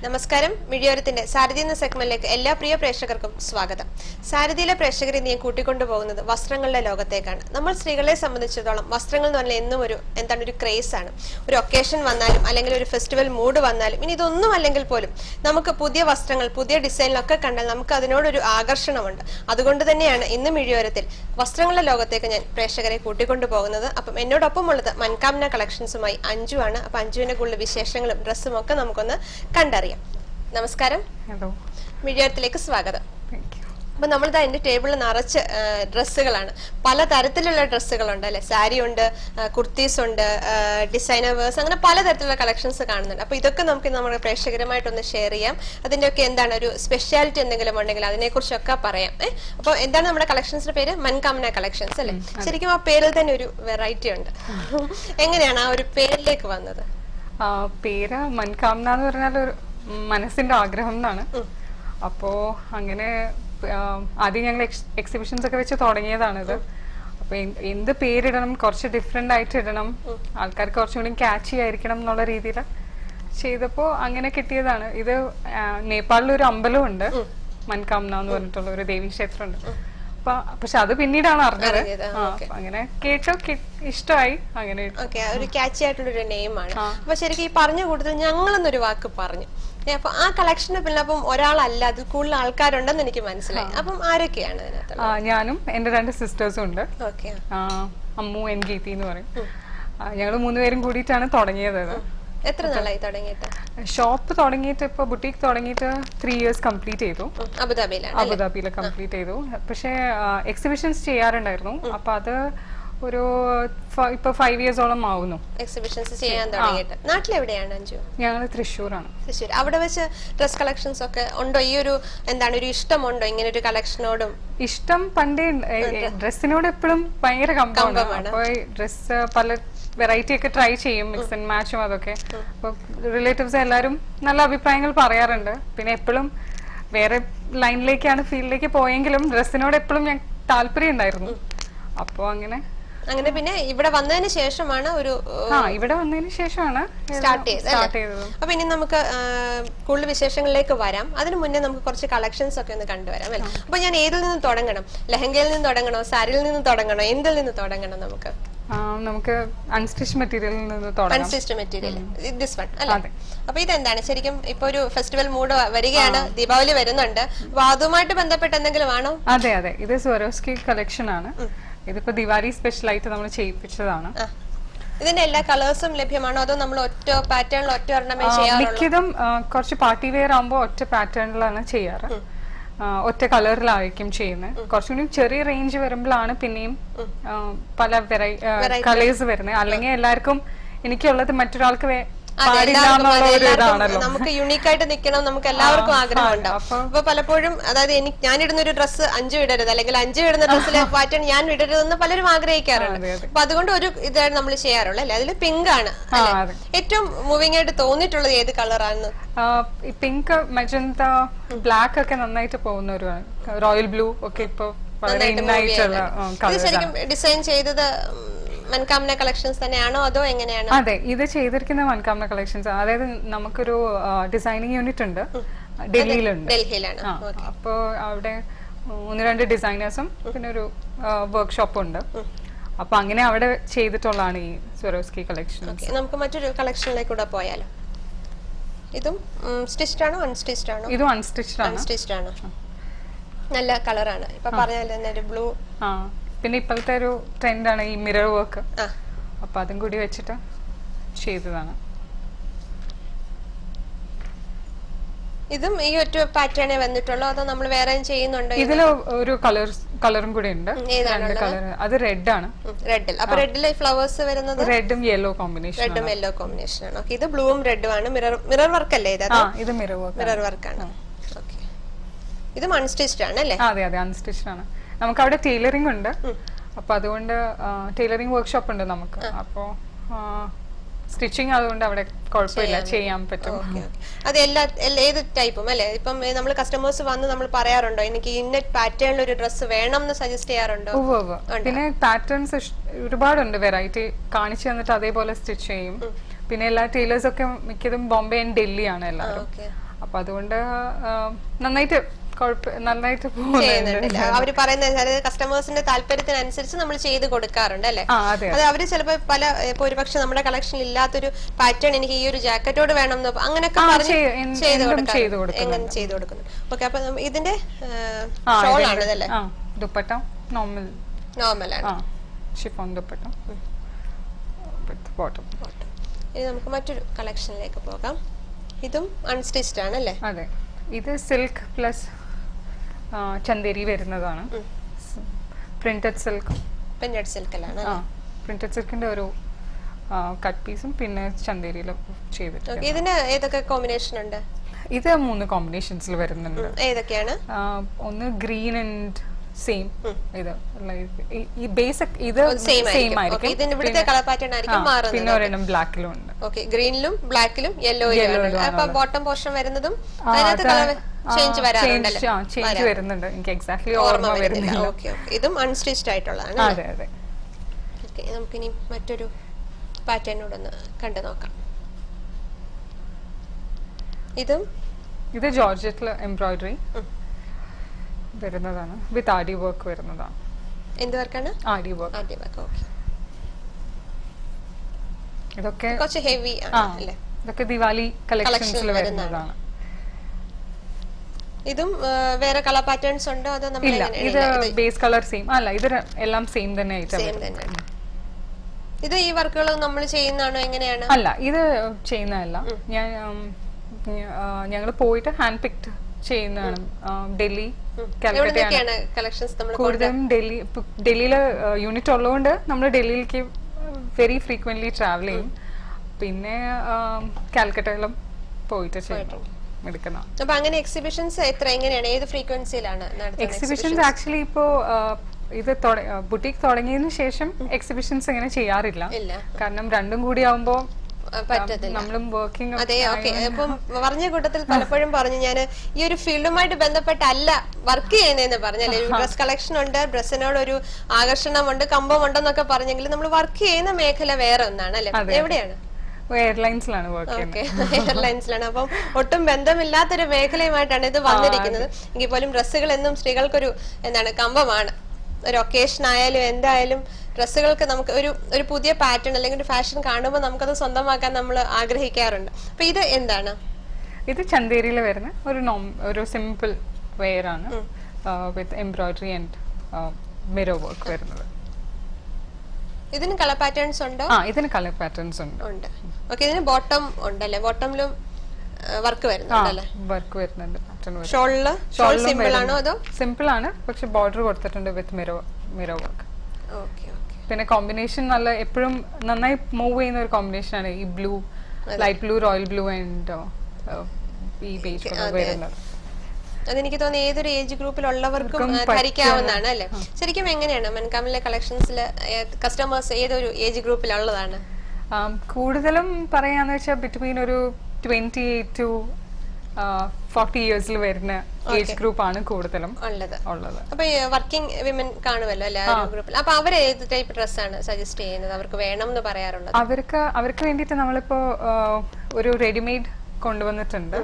നമസ്കാരം. മിഴിയോരത്തിന്റെ സാരഥി എന്ന സെഗ്മെന്റിലേക്ക് എല്ലാ പ്രിയ പ്രേക്ഷകർക്കും സ്വാഗതം. സാരഥിയിലെ പ്രേക്ഷകരെ ഞാൻ കൂട്ടിക്കൊണ്ടുപോകുന്നത് വസ്ത്രങ്ങളുടെ ലോകത്തേക്കാണ്. നമ്മൾ സ്ത്രീകളെ സംബന്ധിച്ചിടത്തോളം വസ്ത്രങ്ങൾ എന്ന് പറഞ്ഞാൽ എന്നും ഒരു ക്രേസ് ആണ്. ഒരു ഒക്കേഷൻ വന്നാലും അല്ലെങ്കിൽ ഒരു ഫെസ്റ്റിവൽ മൂഡ് വന്നാലും ഇനി ഇതൊന്നും അല്ലെങ്കിൽ പോലും നമുക്ക് പുതിയ വസ്ത്രങ്ങൾ പുതിയ ഡിസൈനിലൊക്കെ കണ്ടാൽ നമുക്ക് അതിനോടൊരു ആകർഷണമുണ്ട്. അതുകൊണ്ട് തന്നെയാണ് ഇന്ന് മിഴിയോരത്തിൽ വസ്ത്രങ്ങളുടെ ലോകത്തേക്ക് ഞാൻ പ്രേക്ഷകരെ കൂട്ടിക്കൊണ്ടുപോകുന്നത്. അപ്പം എന്നോടൊപ്പം ഉള്ളത് മൻകാംന കളക്ഷൻസുമായി അഞ്ജു ആണ്. അപ്പൊ അഞ്ജുവിന്റെ കൂടുതൽ വിശേഷങ്ങളും ഡ്രസ്സും ഒക്കെ നമുക്കൊന്ന് കണ്ടറിയാം. നമസ്കാരം, മിഴിയോരത്തിലേക്ക് സ്വാഗതം. അപ്പൊ നമ്മളിതാ എന്റെ ടേബിളിൽ നിറച്ച് ഡ്രസ്സുകളാണ്. പല തരത്തിലുള്ള ഡ്രസ്സുകളുണ്ട് അല്ലെ. സാരി ഉണ്ട്, കുർത്തീസ് ഉണ്ട്, ഡിസൈനർ വേഴ്സ്, അങ്ങനെ പലതരത്തിലുള്ള കളക്ഷൻസ് കാണുന്നുണ്ട്. അപ്പൊ ഇതൊക്കെ നമുക്ക് നമ്മുടെ പ്രേക്ഷകരുമായിട്ടൊന്ന് ഷെയർ ചെയ്യാം. അതിന്റെയൊക്കെ എന്താണ് ഒരു സ്പെഷ്യാലിറ്റി എന്തെങ്കിലും ഉണ്ടെങ്കിൽ അതിനെ കുറിച്ചൊക്കെ പറയാം. അപ്പൊ എന്താണ് നമ്മുടെ കളക്ഷൻസിന്റെ പേര്? മൻകാംന കളക്ഷൻസ് അല്ലെ. ശരിക്കും ആ പേരിൽ തന്നെ ഒരു വെറൈറ്റി ഉണ്ട്. എങ്ങനെയാണ് ആ ഒരു പേരിലേക്ക് വന്നത്? പേര് മൻകാംന എന്ന് പറഞ്ഞാൽ ഒരു മനസ്സിന്റെ ആഗ്രഹം എന്നാണ്. അപ്പോ അങ്ങനെ ആദ്യം ഞങ്ങൾ എക്സിബിഷൻസ് ഒക്കെ വെച്ച് തുടങ്ങിയതാണിത്. അപ്പൊ എന്ത് പേരിടണം, കുറച്ച് ഡിഫറെന്റ് ആയിട്ട് ഇടണം, ആൾക്കാർക്ക് കുറച്ചും കൂടി ക്യാച്ചി ആയിരിക്കണം എന്നുള്ള രീതിയിൽ ചെയ്തപ്പോ അങ്ങനെ കിട്ടിയതാണ്. ഇത് നേപ്പാളിലൊരു അമ്പലമുണ്ട്, മൻകാംന എന്ന് പറഞ്ഞിട്ടുള്ള ഒരു ദേവീക്ഷേത്രം ഉണ്ട്. പക്ഷെ അത് പിന്നീടാണ് അറിഞ്ഞത്. അങ്ങനെ കേട്ടോ, ഇഷ്ടമായി. അങ്ങനെ ഒരു ക്യാച്ചി ആയിട്ടുള്ളൊരു നെയിമാണ്. അപ്പൊ ശരിക്കും ഈ പറഞ്ഞ കൂട്ടത്തിൽ ഞങ്ങളെന്നൊരു വാക്ക് പറഞ്ഞു. അപ്പൊ ആ കളക്ഷന് പിന്നെ അപ്പം ഒരാളല്ല, അതിൽ കൂടുതൽ ആൾക്കാരുണ്ടെന്ന് എനിക്ക് മനസ്സിലായി. അപ്പം ആരൊക്കെയാണ് അതിനകത്ത്? ഞാനും എന്റെ 2 സിസ്റ്റേഴ്സും ഉണ്ട്. അമ്മു എൻ ഗീതി എന്ന് പറയും. ഞങ്ങൾ 3 പേരും കൂടിയിട്ടാണ് തുടങ്ങിയത്. എത്ര നാളായി തുടങ്ങിയിട്ട്? ഷോപ്പ് തുടങ്ങിയിട്ട് ഇപ്പൊ ബുട്ടീക്ക് തുടങ്ങിയിട്ട് 3 years കംപ്ലീറ്റ് ചെയ്തു. അബുദാബിയിൽ കംപ്ലീറ്റ് ചെയ്തു. പക്ഷെ എക്സിബിഷൻസ് ചെയ്യാറുണ്ടായിരുന്നു. അപ്പൊ അത് ഒരു ഇപ്പൊ 5 years ആവുന്നു എക്സിബിഷൻസ് ചെയ്യാൻ തുടങ്ങിയിട്ട്. നാട്ടിലെവിടെയാണ് അഞ്ജു? ഞങ്ങൾ തൃശ്ശൂരാണ്. തൃശ്ശൂർ. അവിടെ വെച്ച് ഡ്രസ് കളക്ഷൻസ് ഒക്കെ ഉണ്ടോ? ഈ ഒരു ഒരു ഇഷ്ടമുണ്ടോ ഇങ്ങനെ ഒരു കളക്ഷനോടും? ഇഷ്ടം പണ്ടേ ഡ്രസ്സിനോട് എപ്പോഴും ഭയങ്കര കമ്പമാണ്. അപ്പൊ ഡ്രസ് പല വെറൈറ്റി ഒക്കെ ട്രൈ ചെയ്യും, മിക്സ് ആൻഡ് മാച്ചും അതൊക്കെ. അപ്പൊ റിലേറ്റീവ്സ് എല്ലാരും നല്ല അഭിപ്രായങ്ങൾ പറയാറുണ്ട്. പിന്നെ എപ്പോഴും വേറെ ലൈനിലേക്കാണ്, ഫീൽഡിലേക്ക് പോയെങ്കിലും ഡ്രസ്സിനോട് എപ്പോഴും ഞാൻ താല്പര്യം ഉണ്ടായിരുന്നു. അപ്പൊ അങ്ങനെ പിന്നെ ഇവിടെ വന്നതിന് ശേഷമാണ് ഇവിടെ വന്നതിന് ശേഷമാണ് സ്റ്റാർട്ട് ചെയ്തത്. അപ്പൊ ഇനി നമുക്ക് കൂടുതൽ വിശേഷങ്ങളിലേക്ക് വരാം. അതിനു മുന്നേ നമുക്ക് കുറച്ച് കളക്ഷൻസ് ഒക്കെ ഒന്ന് കണ്ടുവരാം അല്ലെ. അപ്പൊ ഞാൻ ഏതിൽ നിന്ന് തുടങ്ങണം? ലെഹങ്കയിൽ നിന്ന് തുടങ്ങണോ, സാരിയിൽ നിന്ന് തുടങ്ങണോ, എന്തിൽ നിന്ന് തുടങ്ങണം? നമുക്ക് അൺസ്റ്റിച്ച് മെറ്റീരിയലിൽ നിന്ന് തുടങ്ങാം. അൺസ്റ്റിച്ച് മെറ്റീരിയൽ, ദിസ് വൺ അല്ലേ? അപ്പൊ ഇതെന്താണ് ശരിക്കും? ഇപ്പൊ ഒരു ഫെസ്റ്റിവൽ മൂഡ് വരികയാണ്, ദീപാവലി വരുന്നുണ്ട്. അപ്പൊ അതുമായിട്ട് ബന്ധപ്പെട്ട് എന്തെങ്കിലും ആണോ? അതെ, ഇത് സ്വരോസ്കി കളക്ഷൻ ആണ്. ഇതിപ്പോ ദിവാലി സ്പെഷ്യൽ ആയിട്ട് നമ്മൾ ചെയ്യിപ്പിച്ചതാണ്. ഇതിന്റെ എല്ലാ കളേഴ്സും ലഭ്യമാണോ, അതോ നമ്മൾ ഒറ്റ പാറ്റേണിൽ ഒറ്റ ഒരെണ്ണമേ ചെയ്യാറുള്ളൂ? മിക്കതും കുറച്ച് പാർട്ടി വെയർ ആകുമ്പോൾ ഒറ്റ പാറ്റേണിലാണ് ചെയ്യാറ്, ഒറ്റ കളറിലായിരിക്കും ചെയ്യുന്നത്. കുറച്ചും കൂടി ചെറിയ റേഞ്ച് വരുമ്പോഴാണ് പിന്നെയും പല കളേഴ്സ് വരുന്നത്. അല്ലെങ്കിൽ എല്ലാവർക്കും എനിക്കുള്ളത് മറ്റൊരാൾക്ക് നമുക്ക് യുണീക്ക് ആയിട്ട് നിൽക്കണം, നമുക്ക് എല്ലാവർക്കും ആഗ്രഹം ഉണ്ടാവും. അപ്പൊ പലപ്പോഴും അതായത് ഞാനിടുന്ന ഒരു ഡ്രസ്സ് അഞ്ചു ഇടരുത്, അല്ലെങ്കിൽ അഞ്ചു ഇടുന്ന ഡ്രസ്സിലെ പാറ്റേൺ ഞാൻ ഇടരുതെന്ന് പലരും ആഗ്രഹിക്കാറുണ്ട്. അപ്പൊ അതുകൊണ്ട് ഒരു ഇതാണ് നമ്മൾ ചെയ്യാറുള്ളത് അല്ലെ. അതിൽ പിങ്ക് ആണ് ഏറ്റവും മൂവിംഗ് ആയിട്ട് തോന്നിയിട്ടുള്ളത്. ഏത് കളറാണ്? പിങ്ക്, മജന്ത, ബ്ലാക്ക് ഒക്കെ നന്നായിട്ട് പോകുന്ന ഒരു റോയൽ ബ്ലൂ ഒക്കെ ഇപ്പൊ ശരിക്കും ഡിസൈൻ ചെയ്തത് മൻകാംന കളക്ഷൻസ് തന്നെയാണോ, അതോ എങ്ങനെയാണ്? അതെ, ഇത് ചെയ്തിരിക്കുന്ന മൻകാംന കളക്ഷൻസ്. അതായത് നമുക്കൊരു ഡിസൈനിങ് യൂണിറ്റ് ഉണ്ട്, ഡൽഹിയിലാണ്. അപ്പോ അവിടെ 1-2 ഡിസൈനേഴ്സും പിന്നെ ഒരു വർക്ക്ഷോപ്പും ഉണ്ട്. അപ്പൊ അങ്ങനെ അവിടെ ചെയ്തിട്ടുള്ളതാണ് ഈ സ്വരോസ്കി കളക്ഷൻ. നമുക്ക് മറ്റൊരു കളക്ഷനിലേക്ക് കൂടെ പോയാലോ? ഇതും സ്റ്റിച്ച്ഡ് ആണോ അൺസ്റ്റിച്ച്ഡ് ആണോ? ഇതും അൺസ്റ്റിച്ച്ഡ് ആണ്. നല്ല കളറാണ്. ഇപ്പൊ പറഞ്ഞാൽ തന്നെ ഒരു ബ്ലൂ. പിന്നെ ഇപ്പോഴത്തെ ഒരു ട്രെൻഡാണ് ഈ മിറർ വർക്ക്. അപ്പൊ അതും കൂടി വെച്ചിട്ട് ചെയ്തതാണ്. ഇതും ഈ ഒറ്റ പാറ്റേണേ വന്നിട്ടുള്ളൂ, അതോ നമ്മൾ വേറെ ചെയ്യുന്നുണ്ടോ? ഇതില് ഒരു കളറും കൂടി ഉണ്ട്. അത് റെഡ് ആണ്. റെഡിൽ. അപ്പൊ റെഡിലെ ഫ്ലവേഴ്സ് വരുന്നത് റെഡും യെല്ലോ കോമ്പിനേഷൻ. റെഡും യെല്ലോ കോമ്പിനേഷൻ ആണ്. ഇത് ബ്ലൂവും റെഡും ആണ്. മിറർ വർക്ക് അല്ലേ ഇത്? ഇത് മിറർ വർക്ക് ആണ്. ഇത് അൺസ്റ്റിച്ച്ഡ് ആണ് അല്ലേ? അതെ, അൺസ്റ്റിച്ച്ഡ് ആണ്. നമുക്ക് അവിടെ ടൈലറിംഗ് ഉണ്ട്. അപ്പൊ അതുകൊണ്ട് ടൈലറിംഗ് വർക്ക്ഷോപ്പ് ഉണ്ട് നമുക്ക്. അപ്പോ സ്റ്റിച്ചിങ് അതുകൊണ്ട് അവിടെ കുഴപ്പമില്ല, ചെയ്യാൻ പറ്റും. അത് ഏത് ടൈപ്പും അല്ലെ? ഇപ്പം നമ്മൾ കസ്റ്റമേഴ്സ് വന്ന് നമ്മൾ പറയാറുണ്ടോ എനിക്ക് ഇന്ന പാറ്റേണിൽ ഒരു ഡ്രസ്സ് വേണം എന്ന് സജസ്റ്റ് ചെയ്യാറുണ്ടോ? പിന്നെ പാറ്റേൺസ് ഒരുപാടുണ്ട്, വെറൈറ്റി കാണിച്ചു തന്നിട്ട് അതേപോലെ സ്റ്റിച്ച് ചെയ്യും. പിന്നെ എല്ലാ ടൈലേഴ്സ് ഒക്കെ മിക്കതും ബോംബെ ആൻഡ് ഡൽഹി ആണ് എല്ലാവരും. അപ്പൊ അതുകൊണ്ട് നന്നായിട്ട് ചെയ്യുന്നുണ്ട്. അവര് പറയുന്ന കസ്റ്റമേഴ്സിന്റെ താല്പര്യത്തിനനുസരിച്ച് നമ്മൾ ചെയ്ത് കൊടുക്കാറുണ്ട് അല്ലെ? അത് അവര് ചിലപ്പോ ഇപ്പൊ ഒരുപക്ഷെ നമ്മുടെ കളക്ഷനിൽ ഇല്ലാത്തൊരു പാറ്റേൺ എനിക്ക് ഈ ഒരു ജാക്കറ്റോട് വേണം എന്ന് അങ്ങനെയൊക്കെ ചെയ്ത് കൊടുക്കുന്നു. ഓക്കെ, അപ്പൊ ഇതിന്റെ ഷോൾ ആണ് അല്ലേ? ദുപ്പട്ട നോർമൽ ആണ്, ഷിഫോൺ ദുപ്പട്ട ബോട്ടം. ഇനി നമുക്ക് മറ്റൊരു കളക്ഷനിലേക്ക് പോകാം. ഇതും അൺസ്റ്റിച്ച്ഡ് ആണ് അല്ലേ? അതെ, ഇത് സിൽക്ക് പ്ലസ് ചന്ദേരി വരുന്നതാണ്. പ്രിന്റഡ് സിൽക്ക്, പ്രിന്റഡ് സിൽക്കിന്റെ ഒരു കട്ട് പീസും പിന്നെ ചന്ദേരിയിലും ചെയ്തിട്ടുണ്ട്. ഇതിന് ഏതൊക്കെ കോമ്പിനേഷൻ ഉണ്ട്? ഇത് 3 കോമ്പിനേഷൻസിൽ വരുന്നുണ്ട്. ഏതൊക്കെയാണ്? ഒന്ന് ഗ്രീൻ ആൻഡ് സെയിം, ഇത് ഈ ബേസിക് ഇത് സെയിം ആയിരിക്കും. ഇവിടുത്തെ കളർ പാറ്റേൺ ആയിരിക്കും മാറുന്നത്. പിന്നെ ഒരെണ്ണം ബ്ലാക്കിലും ഉണ്ട്. ഓക്കെ, ഗ്രീനിലും ബ്ലാക്കിലും യെല്ലോയിലും. അപ്പൊ ബോട്ടം പോർഷൻ വരുന്നതും അതിനകത്ത് കളർ ചേഞ്ച് വരുന്നുണ്ട്. എനിക്ക് എക്സാക്ട്ലി ഓർമ്മ വരുന്നില്ല. ഓക്കെ, ഇതും അൺസ്റ്റിച്ച്ഡ് ആയിട്ടുള്ളതാണ്. അതെ അതെ. ഓക്കെ, നമുക്കിനി മറ്റൊരു പാറ്റേണോട് ഒന്ന് കണ്ടു നോക്കാം. ഇത് ജോർജറ്റിൽ എംബ്രോയിഡറി വരുന്നതാണ്, വിത്ത് ആരി വർക്ക് വരുന്നതാണ്. എന്ത് വർക്കാണ്? ആരി വർക്ക്. ഓക്കെ, ഇതൊക്കെ കുറച്ച് ഹെവി ആണ് അല്ലേ? ഇതൊക്കെ ദിവാലി കളക്ഷൻസിൽ വരുന്നതാണ്. ഇതും വേറെ കളർ പാറ്റേൺസ് ഉണ്ടോ അതോ ഇല്ല, ഇത് ബേസ് കളർ സെയിം അല്ല, ഇത് എല്ലാം സെയിം തന്നെ ആയിട്ടാണ്. ഇത് ഈ വർക്കുകൾ നമ്മൾ ചെയ്യുന്നതാണോ എങ്ങനെയാണ്? അല്ല, ഇത് ചെയ്യുന്നതല്ല. ഞങ്ങൾ പോയിട്ട് ഹാൻഡ് പിക്ഡ് ചെയ്യുന്നതാണ്. ഡൽഹി, കൂടുതലും ഡൽഹിയിലെ യൂണിറ്റ് ഉള്ളതുകൊണ്ട് നമ്മൾ ഡൽഹിയിലേക്ക് വെരി ഫ്രീക്വന്റ്ലി ട്രാവൽ ചെയ്യും. പിന്നെ കാൽക്കട്ടയിലും പോയിട്ട് എടുക്കുന്ന. അപ്പൊ അങ്ങനെ എക്സിബിഷൻസ് എങ്ങനെയാണ്, ഏത് ഫ്രീക്വൻസിയിലാണ്? എക്സിബിഷൻസ് ആക്ച്വലി ഇപ്പോ ഇത് ബുട്ടീക്ക് തുടങ്ങിയതിനു ശേഷം എക്സിബിഷൻസ് ഇങ്ങനെ ചെയ്യാറില്ല. കാരണം രണ്ടും കൂടി ആവുമ്പോ നമ്മളും വർക്കിംഗ്. അതെ, ഓക്കെ. അപ്പം പറഞ്ഞ കൂട്ടത്തിൽ പലപ്പോഴും പറഞ്ഞു ഞാൻ ഈ ഒരു ഫീൽഡുമായിട്ട് ബന്ധപ്പെട്ടല്ല വർക്ക് ചെയ്യുന്നതെന്ന് പറഞ്ഞല്ലേ. ഡ്രസ് കളക്ഷൻ ഉണ്ട്, ഡ്രസ്സിനോട് ഒരു ആകർഷണമുണ്ട്, കമ്പമുണ്ടെന്നൊക്കെ പറഞ്ഞെങ്കിൽ നമ്മൾ വർക്ക് ചെയ്യുന്ന മേഖല വേറെ ഒന്നാണ് അല്ലെ? എവിടെയാണ്? എയർലൈൻസിലാണ് വർക്ക് ചെയ്യുന്നത്. എയർലൈൻസിലാണ്. അപ്പം ഒട്ടും ബന്ധമില്ലാത്തൊരു മേഖലയുമായിട്ടാണ് ഇത് വന്നിരിക്കുന്നത്. എങ്കിൽ പോലും ഡ്രസ്സുകൾ എന്നും സ്ത്രീകൾക്കൊരു കമ്പമാണ്. ഒരു ഒക്കേഷൻ ആയാലും എന്തായാലും ഡ്രസ്സുകൾക്ക് നമുക്ക് ഒരു പുതിയ പാറ്റേൺ അല്ലെങ്കിൽ ഒരു ഫാഷൻ കാണുമ്പോൾ നമുക്കത് സ്വന്തമാക്കാൻ നമ്മൾ ആഗ്രഹിക്കാറുണ്ട്. അപ്പൊ ഇത് എന്താണ്? ഇത് ചന്ദേരിയിൽ വരുന്ന ഒരു സിമ്പിൾ വെയർ ആണ്, വിത്ത് എംബ്രോയിഡറി ആൻഡ് മിറർ വർക്ക് വരുന്നത്. ഇതിന് കളർ പാറ്റേൺസ് ഉണ്ടോ? ഇതിന് കളർ പാറ്റേൺസ് ഉണ്ട്. ഓക്കെ, ഇതിന് ബോട്ടം ഉണ്ടല്ലേ? ബോട്ടമിലും വർക്ക് വരുന്നുണ്ടല്ലേ? വർക്ക് വരുന്നുണ്ട്. ഷോൾ സിമ്പിൾ ആണോ അതോ? സിമ്പിൾ ആണ്, പക്ഷെ ബോർഡർ കൊടുത്തിട്ടുണ്ട് വിത്ത് മിറർ വർക്ക്. പിന്നെ കോമ്പിനേഷൻ നല്ല എപ്പോഴും നന്നായി മൂവ് ചെയ്യുന്ന ഒരു കോമ്പിനേഷൻ ആണ് ഈ blue, light blue, royal blue and ഈ ബേജ് കളർ വരുന്നത്. അതെനിക്ക് തോന്നുന്നു ഏതൊരു ഏജ് ഗ്രൂപ്പിലുള്ളവർക്കും ധരിക്കാവുന്നതാണ് അല്ലെ? ശരിക്കും എങ്ങനെയാണ് മൻകാമിലെ കളക്ഷൻസിൽ കസ്റ്റമേഴ്സ് ഏതൊരു ഏജ് ഗ്രൂപ്പിലുള്ളതാണ്? കൂടുതലും പറയാന്ന് വെച്ചാൽ ബിറ്റ്വീൻ ഒരു 28 to 40 ഇയേഴ്സിൽ വരുന്ന ഏജ് ഗ്രൂപ്പ് ആണ് കൂടുതലും ഉള്ളത്. അപ്പൊ വർക്കിംഗ് വിമൻ കാണുമല്ലോ അല്ലെ ഗ്രൂപ്പിൽ. അപ്പൊ അവര് ഏത് ടൈപ്പ് ഡ്രസ്സാണ് സജസ്റ്റ് ചെയ്യുന്നത്, അവർക്ക് വേണം എന്ന് പറയാറുള്ളത്? അവർക്ക് വേണ്ടിയിട്ട് നമ്മളിപ്പോ ഒരു റെഡിമെയ്ഡ് കൊണ്ടുവന്നിട്ടുണ്ട്.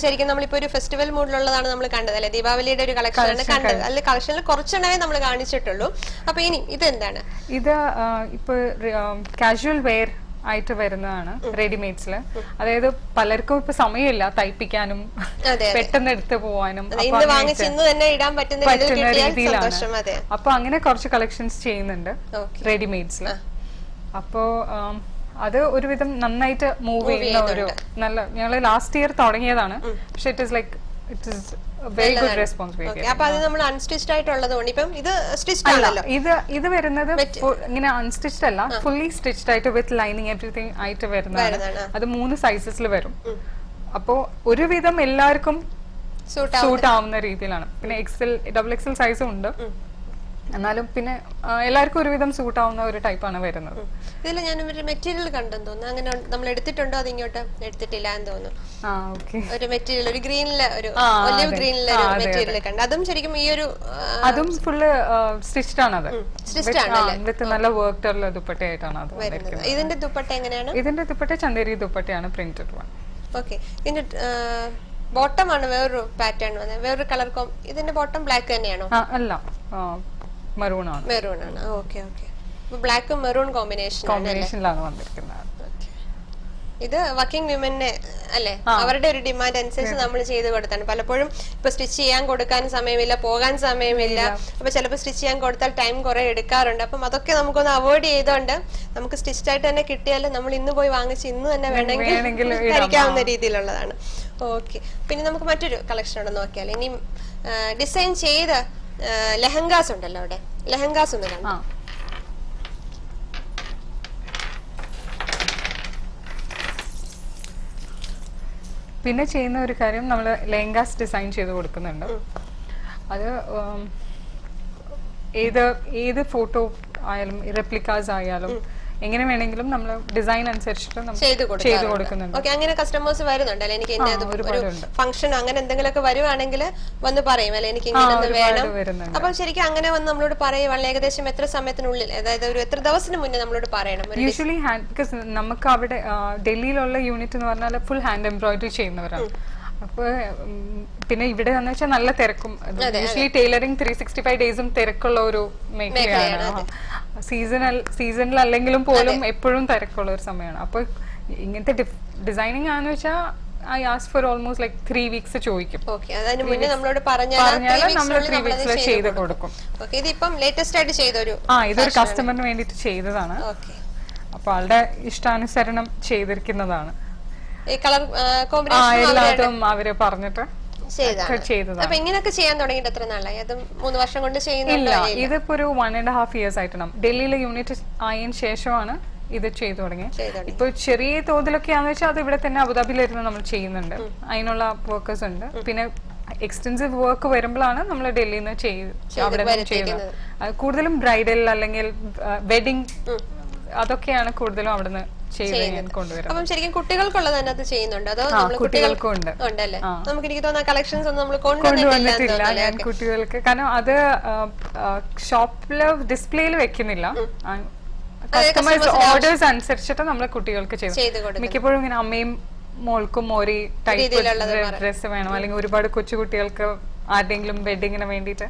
ശരിക്കും നമ്മളിപ്പോ ഒരു ഫെസ്റ്റിവൽ മൂഡിലുള്ളതാണ് നമ്മൾ കണ്ടത് അല്ലെ? ദീപാവലിയുടെ ഒരു കളക്ഷനാണ് കണ്ടത്. അതിൽ കളക്ഷനിൽ കുറച്ചെണ്ണവേ നമ്മൾ കാണിച്ചിട്ടുള്ളൂ. അപ്പൊ ഇനി ഇത് എന്താണ്? ഇത് ഇപ്പൊ കാഷ്വൽ വെയർ ആയിട്ട് വരുന്നതാണ് റെഡിമെയ്ഡ്സില്. അതായത് പലർക്കും ഇപ്പൊ സമയമില്ല തയ്പ്പിക്കാനും പെട്ടെന്ന് എടുത്തു പോവാനും പറ്റുന്ന രീതിയിലാണ്. അപ്പൊ അങ്ങനെ കുറച്ച് കളക്ഷൻസ് ചെയ്യുന്നുണ്ട് റെഡിമെയ്ഡ്സില്. അപ്പോ അത് ഒരുവിധം നന്നായിട്ട് മൂവ് ചെയ്യുന്ന ഒരു നല്ല, ഞങ്ങൾ ലാസ്റ്റ് ഇയർ തുടങ്ങിയതാണ്. പക്ഷെ it is like it is very good responsibility. അപ്പൊ അത് നമ്മൾ അൺസ്റ്റിച്ച്ഡ് ആയിട്ടുള്ളതുകൊണ്ട് ഇപ്പം ഇത് സ്റ്റിച്ച്ഡ് ആണല്ലോ. ഇത് വരുന്നത് ഇങ്ങനെ അൺസ്റ്റിച്ച്ഡ് അല്ല, ഫുള്ളി സ്റ്റിച്ച്ഡ് ആയിട്ട് വിത്ത് ലൈനിങ് എവറിത്തിങ് ആയിട്ട് വരുന്നതാണ്. അത് 3 സൈസസിൽ വരും. അപ്പോ ഒരുവിധം എല്ലാവർക്കും സൂട്ട് ആവുന്ന രീതിയിലാണ്. പിന്നെ XL, XXL സൈസും ഉണ്ട്. എന്നാലും പിന്നെ എല്ലാവർക്കും ഒരുവിധം സൂട്ട് ആവുന്ന ഒരു ടൈപ്പാണ് വരുന്നത്. ഇതിൽ ഞാൻ ഒരു മെറ്റീരിയൽ കണ്ടെന്ന് തോന്നുന്നു, അങ്ങനെ നമ്മൾ എടുത്തിട്ടുണ്ടോ അത് ഇങ്ങോട്ട് എടുത്തിട്ടില്ല എന്ന് തോന്നുന്നു. ഒരു മെറ്റീരിയൽ ഒരു ഗ്രീനിലെ ഒരു ഒലിവ് ഗ്രീനിലെ ഒരു മെറ്റീരിയൽ കണ്ട്, അതും ശരിക്കും ഈ ഒരു അതും ഫുള്ള് സ്റ്റിച്ച്ഡ് ആണ്. അത് വിത്ത് നല്ല വർക്ക്ഡുള്ള ദുപ്പട്ടയായിട്ടാണ് അത് വരുന്നത്. ഇതിന്റെ ദുപ്പട്ട എങ്ങനെയാണ്? ഇതിന്റെ ദുപ്പട്ട ചന്ദേരി ദുപ്പട്ടയാണ്, പ്രിന്റഡ് വൺ. ഓക്കെ. ഇതിന്റെ ബോട്ടം ആണ് വേറൊരു പാറ്റേൺ വന്നത്, വേറൊരു കളർ. ഇതിന്റെ ബോട്ടം ബ്ലാക്ക് തന്നെയാണോ? അല്ല, മെറൂൺ ആണ്. മെറൂൺ ആണ്. Okay okay. ബ്ലാക്കും മെറൂൺ കോമ്പിനേഷനിലാണ് വന്നിരിക്കുന്നത്. ഇത് വർക്കിംഗ് വിമനെ അല്ലേ, അവരുടെ ഒരു ഡിമാൻഡ് അനുസരിച്ച് നമ്മൾ ചെയ്ത് കൊടുത്താണ്. പലപ്പോഴും ഇപ്പൊ സ്റ്റിച്ച് ചെയ്യാൻ കൊടുക്കാൻ സമയമില്ല, പോകാൻ സമയമില്ല. അപ്പൊ ചിലപ്പോൾ സ്റ്റിച്ച് ചെയ്യാൻ കൊടുത്താൽ ടൈം കുറെ എടുക്കാറുണ്ട്. അപ്പം അതൊക്കെ നമുക്കൊന്ന് അവോയ്ഡ് ചെയ്തോണ്ട് നമുക്ക് സ്റ്റിച്ച്ഡ് ആയിട്ട് തന്നെ കിട്ടിയാൽ നമ്മൾ ഇന്ന് പോയി വാങ്ങിച്ച് ഇന്ന് തന്നെ വേണമെങ്കിൽ കഴിക്കാവുന്ന രീതിയിലുള്ളതാണ്. ഓക്കെ. പിന്നെ നമുക്ക് മറ്റൊരു കളക്ഷൻ ഉണ്ടെന്ന് നോക്കിയാൽ, ഇനി ഡിസൈൻ ചെയ്ത ലെഹങ്കാസ് ഉണ്ടല്ലോ, അവിടെ ലെഹങ്കാസ് ഒന്ന് കാണാം. പിന്നെ ചെയ്യുന്ന ഒരു കാര്യം, നമ്മൾ ലെഹങ്കാസ് ഡിസൈൻ ചെയ്ത് കൊടുക്കുന്നുണ്ട്. അത് ഏത് ഫോട്ടോ ആയാലും റെപ്ലിക്കാസ് ആയാലും എങ്ങനെ വേണമെങ്കിലും നമ്മൾ ഡിസൈൻ അനുസരിച്ചിട്ട് ചെയ്ത് കൊടുക്കുന്നുണ്ട്. അങ്ങനെ കസ്റ്റമേഴ്സ് വരുന്നുണ്ടല്ലേ, എനിക്ക് ഫംഗ്ഷൻ അങ്ങനെ എന്തെങ്കിലുമൊക്കെ വരുവാണെങ്കിൽ വന്ന് പറയും അല്ലെ, എനിക്ക് ഇങ്ങനെ വേണം. അപ്പം ശരിക്കും അങ്ങനെ വന്ന് നമ്മളോട് പറയുവാണെങ്കിൽ ഏകദേശം എത്ര സമയത്തിനുള്ളിൽ, അതായത് ഒരു എത്ര ദിവസത്തിന് മുന്നേ നമ്മളോട് പറയണം? യൂഷ്വലി ബിക്കോസ് നമുക്ക് അവിടെ ഡൽഹിയിലുള്ള യൂണിറ്റ് എന്ന് പറഞ്ഞാൽ ഫുൾ ഹാൻഡ് എംബ്രോയിഡറി ചെയ്യുന്നവരാണ്. അപ്പൊ പിന്നെ ഇവിടെ എന്ന് വെച്ചാൽ നല്ല തിരക്കും, യൂഷ്വലി ടൈലറിംഗ് 365 ഡേയ്സും തിരക്കുള്ള ഒരു മേഖലയാണ്. സീസണിൽ അല്ലെങ്കിലും പോലും എപ്പോഴും തിരക്കുള്ള ഒരു സമയമാണ്. അപ്പൊ ഇങ്ങനത്തെ ഡിസൈനിങ് ആണെന്ന് വെച്ചാൽ I ask for almost like 3 weeks ചോദിക്കും. പറഞ്ഞാൽ നമ്മൾ 3 വീക്സിൽ ചെയ്ത് കൊടുക്കും. ഇതൊരു കസ്റ്റമറിന് വേണ്ടിട്ട് ചെയ്തതാണ്. അപ്പൊ ആളുടെ ഇഷ്ടാനുസരണം ചെയ്തിരിക്കുന്നതാണ്. എല്ലാതും അവര് പറഞ്ഞിട്ട് ചെയ്തതാണ്. ഇങ്ങനെയൊക്കെ ചെയ്യാൻ തുടങ്ങിയിട്ട് എത്ര നാളായി? അത് 3 വർഷം കൊണ്ട് ചെയ്യുന്നില്ല. ഇതിപ്പോ ഒരു 1.5 years ആയിട്ടാണ്. ഡൽഹിയിലെ യൂണിറ്റ് ആയതിനു ശേഷമാണ് ഇത് ചെയ്തു തുടങ്ങിയത്. ഇപ്പൊ ചെറിയ തോതിലൊക്കെയാന്ന് വെച്ചാൽ അത് ഇവിടെ തന്നെ അബുദാബിയിലിരുന്ന് നമ്മൾ ചെയ്യുന്നുണ്ട്. അതിനുള്ള വർക്കേഴ്സ് ഉണ്ട്. പിന്നെ എക്സ്റ്റെൻസീവ് വർക്ക് വരുമ്പോഴാണ് നമ്മൾ ഡൽഹിയിൽ നിന്ന് അവിടെ ചെയ്യുന്നത്. കൂടുതലും ബ്രൈഡൽ അല്ലെങ്കിൽ വെഡിങ് അതൊക്കെയാണ് കൂടുതലും അവിടുന്ന് അപ്പം ശരിക്കും കുട്ടികൾക്കുള്ളത് അതിനകത്ത് ചെയ്യുന്നുണ്ട്, അതോ കുട്ടികൾക്കും ഉണ്ട്? ഉണ്ടല്ലേ. നമുക്ക് എനിക്ക് തോന്നുന്ന കളക്ഷൻസ് ഒന്നും നമ്മൾ കൊണ്ടുവന്നിട്ടില്ല ഞാൻ കുട്ടികൾക്ക്, കാരണം അത് ഷോപ്പില് ഡിസ്പ്ലേയിൽ വെക്കുന്നില്ല. കസ്റ്റമേഴ്സ് ഓർഡേഴ്സ് അനുസരിച്ചിട്ട് നമ്മൾ കുട്ടികൾക്ക് ചെയ്തു. മിക്കപ്പോഴും ഇങ്ങനെ അമ്മയും മോൾക്കും ഒരേ ടൈപ്പ് ഡ്രസ്സ് വേണം, അല്ലെങ്കിൽ ഒരുപാട് കൊച്ചു കുട്ടികൾക്ക് ആരുടെങ്കിലും വെഡിങ്ങിന് വേണ്ടിട്ട്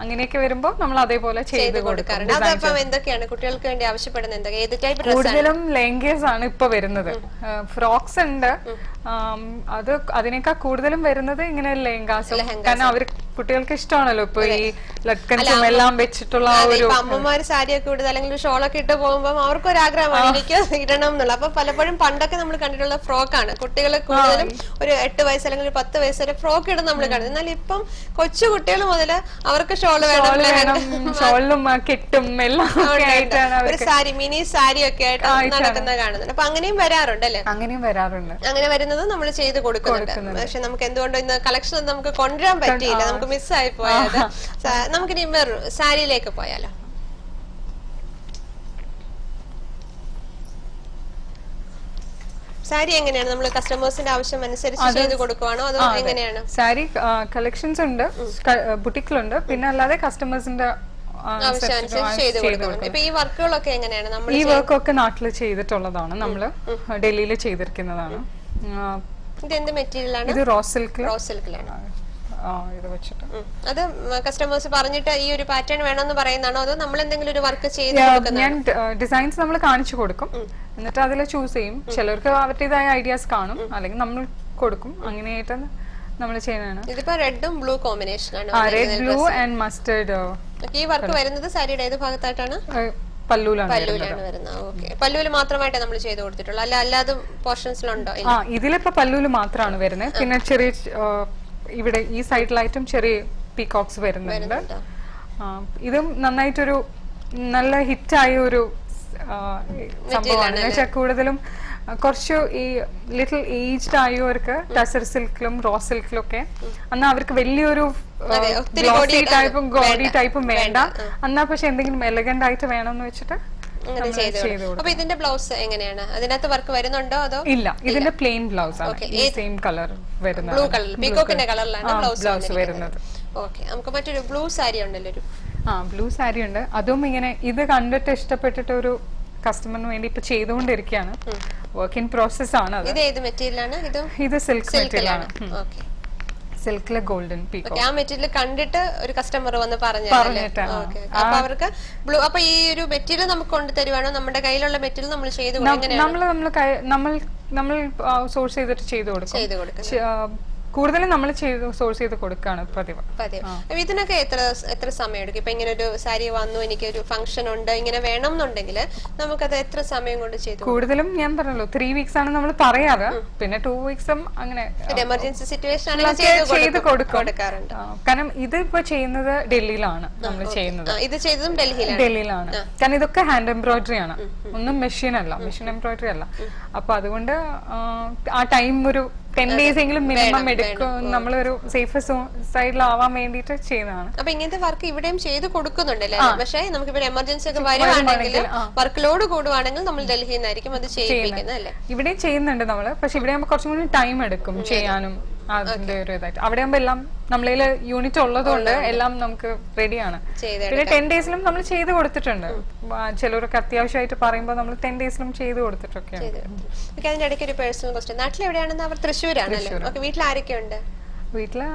അങ്ങനെയൊക്കെ വരുമ്പോ നമ്മൾ അതേപോലെ ചെയ്ത് കൊടുക്കാറുണ്ട്. കുട്ടികൾക്ക് വേണ്ടി ആവശ്യപ്പെടുന്ന കൂടുതലും ലെഹങ്കേഴ്സ് ആണ് ഇപ്പൊ വരുന്നത്. ഫ്രോക്സ് ഉണ്ട്, അത് അതിനേക്കാൾ കൂടുതലും വരുന്നത് ഇങ്ങനെ ലെഹങ്കാസും. കാരണം അവര് കുട്ടികൾക്ക് ഇഷ്ടമാണല്ലോ ഇപ്പൊ ഈ ലക്കൻസും എല്ലാം വെച്ചിട്ടുള്ള ഒരു അമ്മമാര് സാരിയൊക്കെ ഇടുന്നത് അല്ലെങ്കിൽ ഷോളൊക്കെ ഇട്ട് പോകുമ്പോൾ അവർക്കൊരാഗ്രഹമാണ് എനിക്ക് ഇടണം എന്നുള്ള. അപ്പൊ പലപ്പോഴും പണ്ടൊക്കെ നമ്മൾ കണ്ടിട്ടുള്ള ഫ്രോക്കാണ് കുട്ടികളെ കൂടുതലും ഒരു 8 വയസ്സ് അല്ലെങ്കിൽ ഒരു 10 വയസ്സ് വരെ ഫ്രോക്ക് ഇടുന്ന നമ്മൾ കാണുന്നത്. എന്നാൽ ഇപ്പം കൊച്ചു കുട്ടികൾ മുതല് അവർക്ക് ഷോള് വേണം, ഷോളിലും കെട്ടും എല്ലാം ഒരു സാരി മിനി സാരി ഒക്കെ ആയിട്ട് നടക്കുന്ന കാണുന്നുണ്ട്. അപ്പൊ അങ്ങനെയും വരാറുണ്ട് അല്ലെ? അങ്ങനെയും വരാറുണ്ട്. അങ്ങനെ വരുന്നത് നമ്മൾ ചെയ്ത് കൊടുക്കുന്നുണ്ട്. പക്ഷെ നമുക്ക് എന്തുകൊണ്ടോ ഇന്ന് കളക്ഷൻ നമുക്ക് കൊണ്ടുവരാൻ പറ്റിയില്ല, നമുക്ക് മിസ്സായി പോയത്. നമുക്കിനി സാരിയിലേക്ക് പോയാലോ? സാരി എങ്ങനെയാണ് നമ്മൾ കസ്റ്റമേഴ്സിന്റെ ആവശ്യം അനുസരിച്ച് ചെയ്ത് കൊടുക്കുവാണോ അതോ എങ്ങനെയാണ്? സാരി കളക്ഷൻസ് ഉണ്ട്, ബുട്ടിക്കിലുണ്ട്, പിന്നെ അല്ലാതെ കസ്റ്റമേഴ്സിന്റെ ഈ വർക്കുകളൊക്കെ എങ്ങനെയാണ്? നമ്മൾ ഈ വർക്കൊക്കെ നാട്ടിൽ ചെയ്തിട്ടുള്ളതാണ്, നമ്മള് ഡൽഹിയിൽ ചെയ്തിരിക്കുന്നതാണ്. ഇത് എന്ത് മെറ്റീരിയൽ ആണ്? ഇത് റോസ് സിൽക്ക്. റോസ് സിൽക്കിലാണ് ഇത് വെച്ചിട്ട്. അത് കസ്റ്റമേഴ്സ് പറഞ്ഞിട്ട് ഈ ഒരു പാറ്റേൺ വേണമെന്ന് പറയുന്നതാണോ അതോ നമ്മൾ എന്തെങ്കിലും ഒരു വർക്ക് ചെയ്ത് ഞാൻ ഡിസൈൻസ് നമ്മൾ കാണിച്ചു കൊടുക്കും, എന്നിട്ട് അതിൽ ചൂസ് ചെയ്യും. ചിലർക്ക് അവരുടേതായ ഐഡിയാസ് കാണും, അല്ലെങ്കിൽ നമ്മൾ കൊടുക്കും. അങ്ങനെയായിട്ട് നമ്മൾ ചെയ്യുന്നതാണ്. ഇതിപ്പോ റെഡും ബ്ലൂ കോമ്പിനേഷൻ ആണ്. Red blue and mustard. ഈ വർക്ക് വരുന്നത് സാരിയുടെ ഏത് ഭാഗത്തായിട്ടാണ്? പല്ലൂലാണ് വരുന്നത്. ഓക്കെ. പല്ലൂല് മാത്രമായിട്ട് നമ്മൾ ചെയ്ത് കൊടുത്തിട്ടുള്ളൂ, അല്ലാതെ പോർഷൻസിലുണ്ടോ? ഇതിലിപ്പോ പല്ലൂല് മാത്രമാണ് വരുന്നത്. പിന്നെ ചെറിയ ഇവിടെ ഈ സൈഡിലായിട്ടും ചെറിയ പീകോക്സ് വരുന്നുണ്ട്. ഇതും നന്നായിട്ടൊരു നല്ല ഹിറ്റായ ഒരു സംഭവമാണ്. കൂടുതലും കുറച്ച് ഈ ലിറ്റിൽ ഏജ്ഡ് ആയവർക്ക് ടസർ സിൽക്കിലും റോ സിൽക്കിലും ഒക്കെ എന്നാ അവർക്ക് വലിയൊരു ഗ്ലോസി ടൈപ്പും ഗോഡി ടൈപ്പും വേണ്ട, എന്നാ പക്ഷെ എന്തെങ്കിലും എലഗന്റ് ആയിട്ട് വേണമെന്ന് വെച്ചിട്ട് അപ്പൊ ഇതിന്റെ ബ്ലൗസ് എങ്ങനെയാണ്? അതിനകത്ത് വർക്ക് വരുന്നുണ്ടോ അതോ? ഇല്ല, ഇതിന്റെ പ്ലെയിൻ ബ്ലൗസ് ആണ്, ഈ സെയിം കളർ വരുന്നത്, ബ്ലൂ കളർ പീകോക്കിന്റെ കളറിലാണ് ബ്ലൗസ് വരുന്നത്. ഓക്കെ, നമുക്ക് മറ്റൊരു ബ്ലൂ സാരി ഉണ്ടല്ലോ, ഒരു ബ്ലൂ സാരി ഉണ്ട്. അതും ഇങ്ങനെ ഇത് കണ്ടിട്ട് ഇഷ്ടപ്പെട്ടിട്ട് ഒരു കസ്റ്റമറിന് വേണ്ടി ഇപ്പൊ ചെയ്തുകൊണ്ടിരിക്കുകയാണ്. വർക്ക് ഇൻ പ്രോസസ് ആണ്. ഇത് ഏത് മെറ്റീരിയൽ ആണ്? ഇത് സിൽക്ക് മെറ്റീരിയൽ ആണ്. ഓക്കെ, സിൽക്കിലെ ഗോൾഡൻ പീക്കോ. ആ മെറ്റീരിയൽ കണ്ടിട്ട് ഒരു കസ്റ്റമർ വന്ന് പറഞ്ഞിട്ട് അപ്പൊ അവർക്ക് ബ്ലൂ, അപ്പൊ ഈ ഒരു മെറ്റീരിയൽ നമുക്ക് കൊണ്ട് തരുവാണോ? നമ്മുടെ കയ്യിലുള്ള മെറ്റീരിയൽ നമ്മൾ ചെയ്ത് നമ്മൾ സോഴ്സ് ചെയ്തിട്ട് ചെയ്ത് കൊടുക്കും. കൂടുതലും നമ്മൾ സോഴ്സ് ചെയ്ത് കൊടുക്കാണ് പതിവ്. ഇതിനൊക്കെ എത്ര സമയം എടുക്കും? ഇപ്പൊ ഇങ്ങനെ ഒരു സാരി വന്നു, എനിക്ക് ഒരു ഫംഗ്ഷൻ ഉണ്ട്, ഇങ്ങനെ വേണം എന്നുണ്ടെങ്കിൽ നമുക്കത് എത്ര സമയം കൊണ്ട് ചെയ്തു? കൂടുതലും ഞാൻ പറഞ്ഞല്ലോ 3 weeks ആണ് നമ്മൾ പറയാറ്. പിന്നെ 2 weeks അങ്ങനെ എമർജൻസി സിറ്റുവേഷൻ ചെയ്ത് കൊടുക്കാറുണ്ട്. കാരണം ഇത് ഇപ്പൊ ചെയ്യുന്നത് ഡൽഹിയിലാണ് നമ്മൾ ചെയ്യുന്നത്. ഇത് ചെയ്തതും ഡൽഹിയിലാണ്. കാരണം ഇതൊക്കെ ഹാൻഡ് എംബ്രോയിഡറി ആണ്, ഒന്നും മെഷീൻ അല്ല, മെഷീൻ എംബ്രോയിഡറി അല്ല. അപ്പൊ അതുകൊണ്ട് ആ ടൈം ഒരു 10 days എങ്കിലും മിനിമം എടുക്കും. നമ്മളൊരു സേഫ് സൈഡിലാവാൻ വേണ്ടിട്ട് ചെയ്യുന്നതാണ്. അപ്പൊ ഇങ്ങനത്തെ വർക്ക് ഇവിടെയും ചെയ്ത് കൊടുക്കുന്നുണ്ടല്ലേ? പക്ഷേ നമുക്ക് ഇവിടെ എമർജൻസി ഒക്കെ വരുവാണെങ്കിൽ, വർക്ക് ലോഡ് കൂടുവാണെങ്കിൽ നമ്മൾ ഡൽഹിയിൽ നിന്നായിരിക്കും അത് ചെയ്യിപ്പിക്കുന്നത് അല്ലേ? ഇവിടെ ചെയ്യുന്നുണ്ട് നമ്മള്, പക്ഷെ ഇവിടെ ആകുമ്പോൾ കുറച്ചും കൂടി ടൈം എടുക്കും ചെയ്യാനും. അതിന്റെ ഒരു ഇതായിട്ട് അവിടെ ആകുമ്പോ എല്ലാം നമ്മളെ യൂണിറ്റ് ഉള്ളതുകൊണ്ട് എല്ലാം നമുക്ക് റെഡിയാണ്. പിന്നെ 10 daysലും നമ്മൾ ചെയ്ത് കൊടുത്തിട്ടുണ്ട്. ചിലരൊക്കെ അത്യാവശ്യമായിട്ട് പറയുമ്പോൾ നമ്മൾ 10 daysലും ചെയ്ത് കൊടുത്തിട്ടൊക്കെയാണ്. അതിന്റെ ഇടയ്ക്ക് ഒരു പേഴ്സണൽ ക്വസ്റ്റ്യൻ, നാട്ടിൽ എവിടെയാണെന്ന്? അവർ തൃശ്ശൂരാണല്ലേ? വീട്ടിൽ ആരൊക്കെയുണ്ട്? വീട്ടില്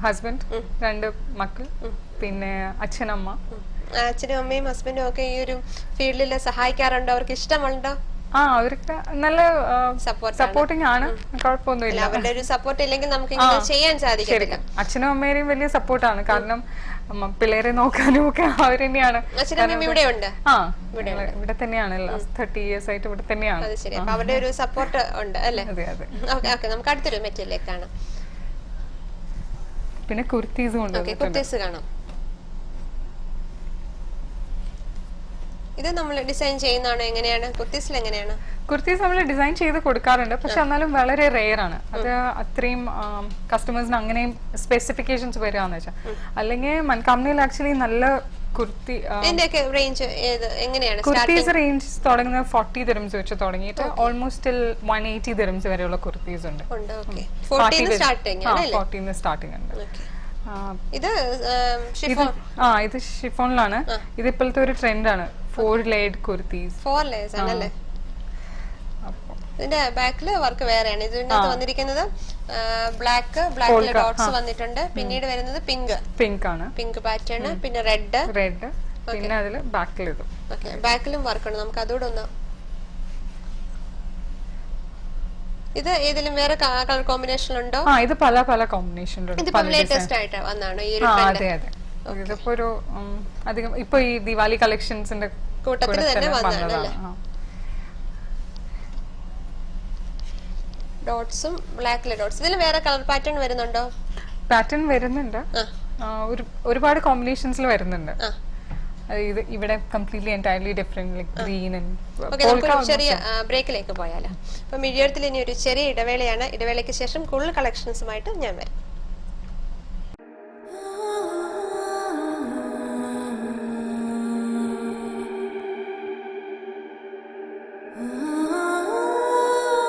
ഹസ്ബൻഡ്, 2 മക്കൾ, പിന്നെ അച്ഛനമ്മ. അച്ഛനും അമ്മയും ഹസ്ബൻഡും ഒക്കെ ഈ ഒരു ഫീൽഡിൽ സഹായിക്കാറുണ്ടോ? അവർക്ക് ഇഷ്ടമുണ്ടോ? അവർക്ക് നല്ല സപ്പോർട്ടിങ് ആണ്, കുഴപ്പമൊന്നുമില്ല. അവരുടെ ഒരു സപ്പോർട്ട് ഇല്ലെങ്കിൽ നമുക്ക് ചെയ്യാൻ സാധിക്കില്ല. അച്ഛനും അമ്മയും വലിയ സപ്പോർട്ടാണ്, കാരണം പിള്ളേരെ നോക്കാനും ഒക്കെ അവർ തന്നെയാണ്. ഇവിടെ തന്നെയാണ്, 30 years ആയിട്ട് ഇവിടെ തന്നെയാണ്. അവരുടെ ഒരു സപ്പോർട്ട് ഉണ്ട് അല്ലേ? നമുക്ക് അടുത്തൊരു മെറ്റീരിയലേക്ക് കാണാം. പിന്നെ കുർത്തീസും ഉണ്ട്. കുർത്തീസ് കാണാം. ഇത് നമ്മൾ ഡിസൈൻ ചെയ്യുന്നതാണോ? എങ്ങനെയാണ് കുർത്തീസിൽ? എങ്ങനെയാണ് കുർത്തീസ് നമ്മൾ ഡിസൈൻ ചെയ്ത് കൊടുക്കാറുണ്ട്, പക്ഷെ എന്നാലും വളരെ റെയർ ആണ്. അത് അത്രയും കസ്റ്റമേഴ്സിന് അങ്ങനെയും സ്പെസിഫിക്കേഷൻസ് വരികയെന്ന് വെച്ചാൽ. അല്ലെങ്കിൽ മൻകാമനയിൽ ആക്ച്വലി നല്ല കുർത്തി കുർത്തീസ് റേഞ്ച് തുടങ്ങുന്നത് 40 dirhams വെച്ച് തുടങ്ങിയിട്ട് ഓൾമോസ്റ്റ് 180 dirhams വരെയുള്ള കുർത്തീസ് ഉണ്ട്. 40 സ്റ്റാർട്ടിംഗ് ഉണ്ട്. ഇത് ഷിഫോണിലാണ്. ഇത് ഇപ്പോഴത്തെ ഒരു ട്രെൻഡാണ്, 4 layered കുർത്തീസ്. 4 layers ആണല്ലേ? ഇതിന്റെ ബാക്കില് വർക്ക് വേറെയാണ്. ഇതിനകത്ത് വന്നിരിക്കുന്നത് ബ്ലാക്കിൽ ഡോട്ട്സ് വന്നിട്ടുണ്ട്. പിന്നീട് വരുന്നത് പിങ്ക് ആണ്, പിങ്ക് പാറ്റേൺ. പിന്നെ റെഡ്, പിന്നെ അതില് ബാക്കിൽ ഇതും. ബാക്കിലും വർക്ക് ഉണ്ട്. നമുക്ക് അതുകൂടെ ഒന്ന്, ഇത് ഏതെങ്കിലും വേറെ കളർ കോമ്പിനേഷൻ ഉണ്ടോ? ഇത് പല കോമ്പിനേഷൻ. ഇതിപ്പോ ലേറ്റസ്റ്റ് ആയിട്ട് വന്നാണോ ഈ ഒരു? അതെ. ഇതിപ്പോ ഒരു അധികം ഇപ്പൊ ഈ ദിവാലി കളക്ഷൻസിന്റെ കൂട്ടത്തിൽ തന്നെ വന്നതാണല്ലേ? ഡോട്ട്സും ബ്ലാക്കിലെ ഡോട്ട്സ്. ഇതിൽ വേറെ കളർ പാറ്റേൺ വരുന്നുണ്ടോ? പാറ്റേൺ വരുന്നുണ്ട്, ഒരുപാട് കോമ്പിനേഷൻസിൽ വരുന്നുണ്ട്. ഇവിടെ completely entirely different, green and. ചെറിയ ബ്രേക്കിലേക്ക് പോയാലോ? അപ്പൊ മിഴിയത്തിൽ ഇനി ഒരു ചെറിയ ഇടവേളയാണ്. ഇടവേളയ്ക്ക് ശേഷം കൂടുതൽ കളക്ഷൻസുമായിട്ട് ഞാൻ വരാം.